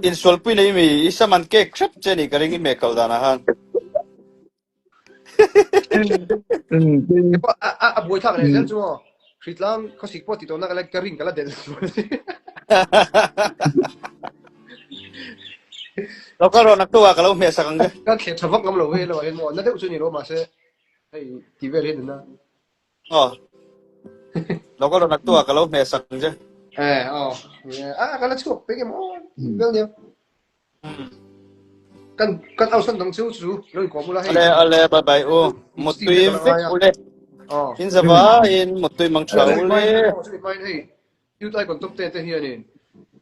Insul pui nei mi isa man ke krep che ni karing me kal dana han. Buổi thằng này rất chua khít lắm có xịt bọt thì tôi nói cái ring cái là đèn Lo ka ro nak tuwa kalau me sakang je. các khép sập ngâm lâu hết rồi nó đấy cũng chưa mà sẽ hay tí về hết nữa Oh. Lo ka ro nak tuwa kalau me sakang je. cái là chua cái món đơn nhiều kan ao san dang chu chu rồi có mua hay Ale bye bye o. Một tui vek ule. In zava in một tui mang chau ule. you tai kon top te te hian in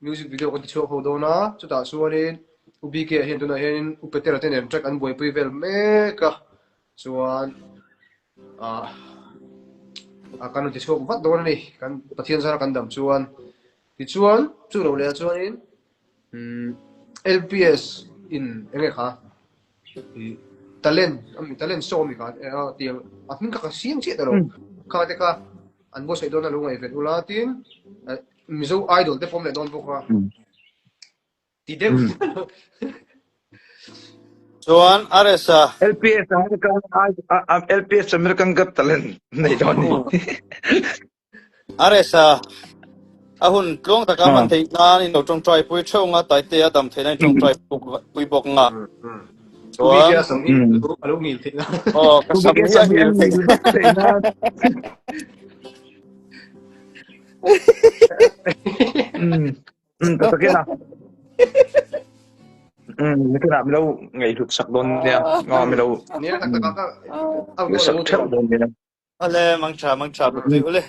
music video kon chu ho do na chu ta suan in ubi ke hian tu na hian upetera ten en track an boy pui vel me ka chuan kan ti chu vat do ni kan pathian sara kan dam chuan ti chuan chu ro le chuan in LPS in enge kha talent show mi ka ti min ka siang che da ro ka te ka an bo sei do na lu ngai vet ulatin mizo idol te pom le don boka ti de Chuan aresa LPS LPS American Got Talent nei doni aresa ahun tlong taka man thei na ni no tong try pui chonga Taitea dam thei nai tong try pui bok nga. ubi ke sam in alu ngil thina Oh kasam hi agil thei. Tao kia nào cái nào đâu ngày thực sạc đồn nha ngon mình đâu ni ka thực sạc thép đồn nha Ale mang cha một tui ule.